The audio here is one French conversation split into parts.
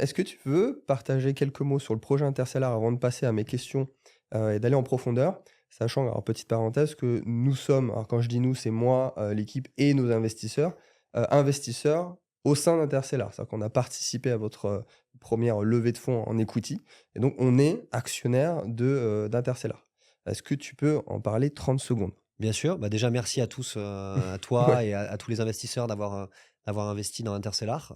Est-ce que tu veux partager quelques mots sur le projet Interstellar avant de passer à mes questions, et d'aller en profondeur? Sachant, alors petite parenthèse, que nous sommes, alors quand je dis nous, c'est moi, l'équipe et nos investisseurs, investisseurs au sein d'Interstellar. C'est-à-dire qu'on a participé à votre, 1re levée de fonds en equity et donc on est actionnaire d'Interstellar. Est-ce que tu peux en parler 30 secondes? Bien sûr, bah, déjà merci à tous, à Ouais, toi et à tous les investisseurs d'avoir investi dans Intercellar.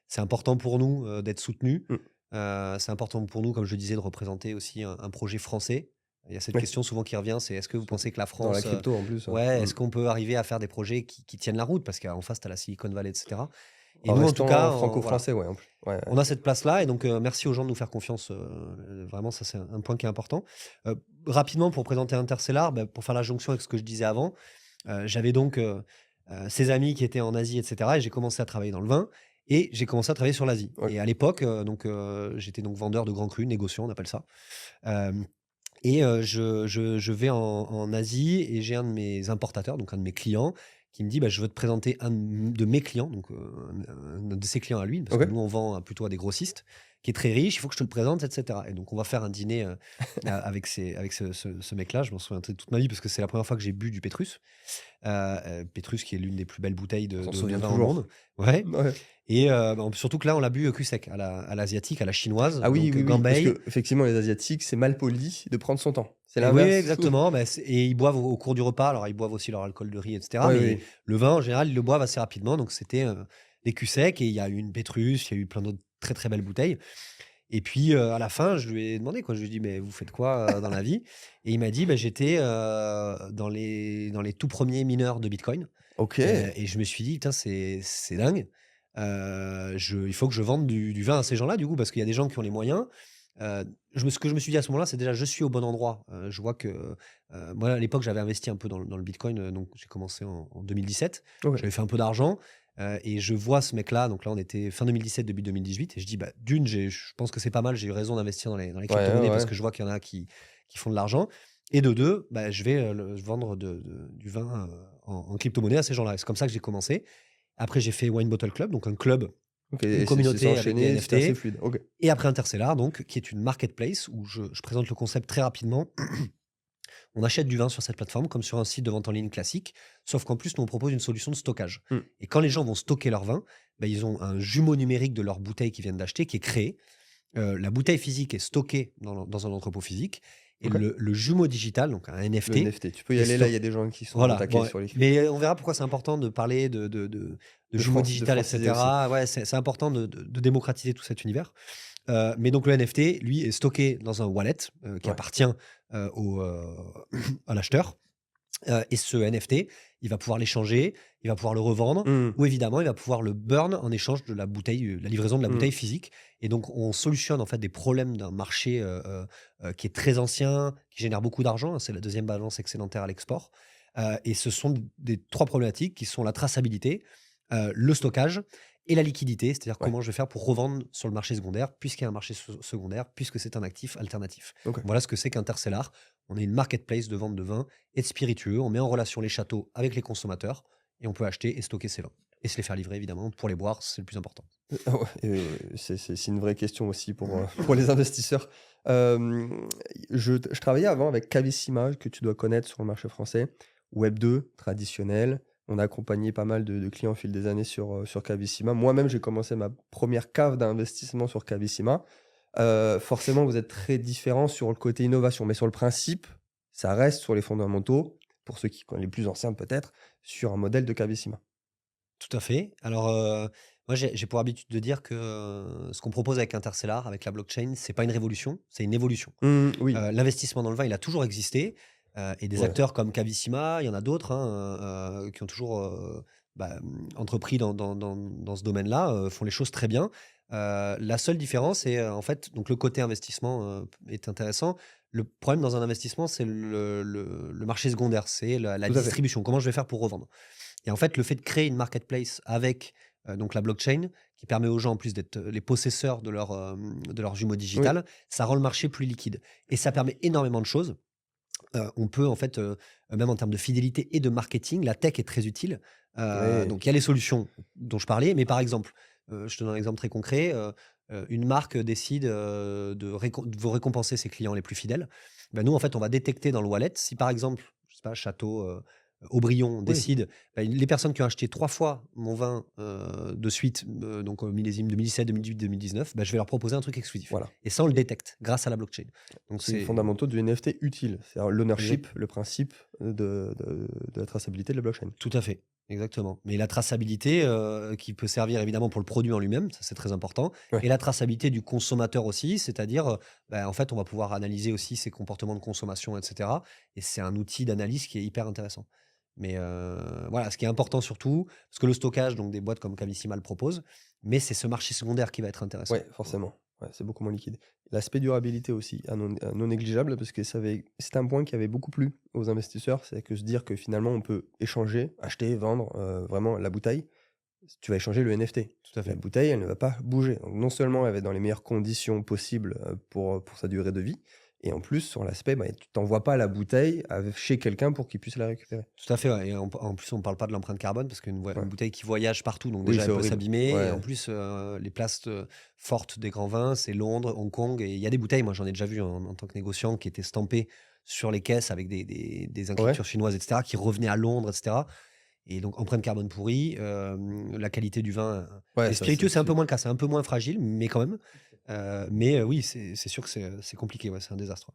C'est important pour nous, d'être soutenus. mmh, C'est important pour nous, comme je le disais, de représenter aussi un projet français. Il y a cette oui, question souvent qui revient, c'est: «Est-ce que vous surtout pensez que la dans la France, crypto en plus, ouais, mmh. est-ce qu'on peut arriver à faire des projets qui tiennent la route?» Parce qu'en face, tu as la Silicon Valley et cetera. Et En nous, en tout restant cas, on voilà, franco-français, ouais, en plus. Ouais, ouais. on a cette place-là et donc merci aux gens de nous faire confiance, vraiment ça c'est un point qui est important. Rapidement pour présenter Intercellar, bah, pour faire la jonction avec ce que je disais avant, j'avais donc, ces amis qui étaient en Asie et cetera et j'ai commencé à travailler dans le vin et j'ai commencé à travailler sur l'Asie OK. et à l'époque, j'étais donc vendeur de grands crus, négociant, on appelle ça. Hem et je vais en Asie et j'ai un de mes importateurs, donc un de mes clients qui me dit: «Bah, je veux te présenter un de mes clients», donc un de ses clients à lui, parce que OK. nous on vend plutôt à des grossistes, qui est très riche, il faut que je te le présente et cetera et donc on va faire un dîner, avec ce mec-là. Je m'en souviendrai toute ma vie parce que c'est la première fois que j'ai bu du Pétrus. Pétrus qui est l'une des plus belles bouteilles On de s'en de de souvient vin au toujours. monde. Ouais. Ouais. Et bah, surtout que là, on l'a bu, cul sec, à l'asiatique, à la chinoise, Ah oui, donc oui, oui, parce Gambay. qu'effectivement, les asiatiques, c'est mal poli de prendre son temps. C'est Et oui, l'inverse. exactement, bah, et ils boivent au cours du repas. Alors, ils boivent aussi leur alcool de riz et cetera, Oui, mais oui. le vin, en général, ils le boivent assez rapidement. Donc, c'était, des culs secs et il y a eu une Pétrus, il y a eu plein d'autres très, très belles bouteilles. Et puis, à la fin, je lui ai demandé, quoi. Je lui ai dit: «Mais vous faites quoi, dans la vie?» Et il m'a dit: «Bah, j'étais, dans les tout premiers mineurs de bitcoin». OK. Et je me suis dit: «Putain, c'est dingue. Je Il faut que je vende du vin à ces gens-là, du coup, parce qu'il y a des gens qui ont les moyens». Ce que je me suis dit à ce moment-là, c'est déjà: «Je suis au bon endroit». Je vois que, moi, à l'époque, j'avais investi un peu dans le bitcoin, donc j'ai commencé en 2017. OK. J'avais fait un peu d'argent, et je vois ce mec-là, donc là, on était fin 2017, début 2018 et je dis: «Bah, d'une, je pense que c'est pas mal, j'ai eu raison d'investir dans les Ouais, ouais, cryptomonnaies parce ouais. que je vois qu'il y en a qui font de l'argent et de 2, bah, je vais, le vendre du vin, en crypto-monnaie à ces gens-là». Et c'est comme ça que j'ai commencé. Après, j'ai fait Wine Bottle Club, donc un club, OK une et c'est communauté avec des enchaîné, c'était assez NFT. fluide. OK. Et après Interstellar, donc, qui est une marketplace où je présente le concept très rapidement. On achète du vin sur cette plateforme comme sur un site de vente en ligne classique, sauf qu'en plus, nous, on propose une solution de stockage. Mmh. Et quand les gens vont stocker leur vin, bah, ils ont un jumeau numérique de leur bouteille qu'ils viennent d'acheter qui est créé. La bouteille physique est stockée dans un entrepôt physique et OK. le jumeau digital, donc un Le NFT, NFT. Tu peux y est aller là, il sto y a des gens qui sont au voilà, taquet bon, sur les cryptos. mais on verra pourquoi c'est important de parler de jumeaux De digital et franciser aussi. cetera. Ouais, c'est important de démocratiser tout cet univers. Mais donc le NFT, lui, est stocké dans un wallet, qui Ouais. appartient, à l'acheteur. Et ce NFT, il va pouvoir l'échanger, il va pouvoir le revendre Mmh. ou évidemment, il va pouvoir le burn en échange de la bouteille, la livraison de la Mmh. bouteille physique. Et donc on solutionne en fait des problèmes d'un marché, qui est très ancien, qui génère beaucoup d'argent, hein. C'est la deuxième balance excédentaire à l'export. Et ce sont des 3 problématiques qui sont la traçabilité, le stockage et la liquidité. C'est-à-dire Ouais. comment je vais faire pour revendre sur le marché secondaire, puisqu'il y a un marché secondaire, puisque c'est un actif alternatif. OK. Voilà ce que c'est qu'Intercellar. On est une marketplace de vente de vin et de spiritueux. On met en relation les châteaux avec les consommateurs et on peut acheter et stocker ces vins. Et se les faire livrer, évidemment, pour les boire, c'est le plus important. Ah ouais c'est une vraie question aussi pour les investisseurs. Hem, je travaillais avant avec Cavissima, que tu dois connaître sur le marché français. Web2, traditionnel. On a accompagné pas mal de clients au fil des années sur Cavissima. Moi-même, j'ai commencé ma première cave d'investissement sur Cavissima. Forcément, vous êtes très différents sur le côté innovation, mais sur le principe, ça reste sur les fondamentaux, pour ceux qui les plus anciens peut-être, sur un modèle de Cavissima. Tout à fait. Alors, moi, j'ai pour habitude de dire que ce qu'on propose avec Intercellar, avec la blockchain, c'est pas une révolution, c'est une évolution. Mmh, oui, L'investissement dans le vin, il a toujours existé, et des ouais, acteurs comme Cavissima, il y en a d'autres, hein, qui ont toujours, entrepris dans ce domaine-là, font les choses très bien. La seule différence, c'est, en fait, donc le côté investissement, est intéressant. Le problème dans un investissement, c'est le marché secondaire, c'est la tout à fait. distribution. Comment je vais faire pour revendre? Et en fait, le fait de créer une marketplace avec, donc la blockchain, qui permet aux gens en plus d'être, les possesseurs de leur jumeau Oui, digital, ça rend le marché plus liquide et ça permet énormément de choses. On peut en fait, même en termes de fidélité et de marketing, la tech est très utile. oui. Donc il y a les solutions dont je parlais, mais par exemple, je te donne un exemple très concret, une marque décide de vous récompenser ses clients les plus fidèles, ben nous, en fait, on va détecter dans le wallet si, par exemple, je sais pas, Château Aubryon Oui, décide, ben, les personnes qui ont acheté 3 fois mon vin de suite, donc millésime 2017, 2018, 2019, ben, je vais leur proposer un truc exclusif. voilà. Et ça, on le détecte grâce à la blockchain. Donc, C'est les c'est fondamentaux du NFT utile. C'est-à-dire l'ownership, exact. le principe de la traçabilité de la blockchain. Tout à fait, exactement. Mais la traçabilité, qui peut servir évidemment pour le produit en lui-même, ça c'est très important, Ouais, et la traçabilité du consommateur aussi, c'est-à-dire, bah, en fait, on va pouvoir analyser aussi ses comportements de consommation, et cetera, et c'est un outil d'analyse qui est hyper intéressant. Mais, voilà, ce qui est important surtout, parce que le stockage, donc des boîtes comme Cavissima le propose, mais c'est ce marché secondaire qui va être intéressant. ouais, forcément. Ouais, c'est beaucoup moins liquide. L'aspect durabilité aussi, non négligeable, parce que c'est un point qui avait beaucoup plu aux investisseurs, c'est que se dire que finalement on peut échanger, acheter, vendre vraiment la bouteille, tu vas échanger le NFT. Tout à La fait. bouteille, elle ne va pas bouger. Donc non seulement elle va être dans les meilleures conditions possibles pour sa durée de vie, et en plus sur l'aspect, bah, tu t'envoies pas la bouteille chez quelqu'un pour qu'il puisse la récupérer. Tout à fait, ouais, et en plus, on ne parle pas de l'empreinte carbone parce une Ouais. bouteille qui voyage partout, donc Oui, déjà, c'est elle peut horrible. s'abîmer et en Ouais, plus, les places, fortes des grands vins, c'est Londres, Hong Kong et il y a des bouteilles, moi, j'en ai déjà vu en tant que négociant, qui étaient stampées sur les caisses avec des ouais, inscriptions chinoises et cetera, qui revenaient à Londres et cetera, et donc empreinte carbone pourrie, la qualité du vin, ouais, les ça c'est spiritueux, c'est un peu aussi. moins le cas, c'est un peu moins fragile, mais quand même, mais oui, c'est sûr que c'est compliqué, ouais, c'est un désastre.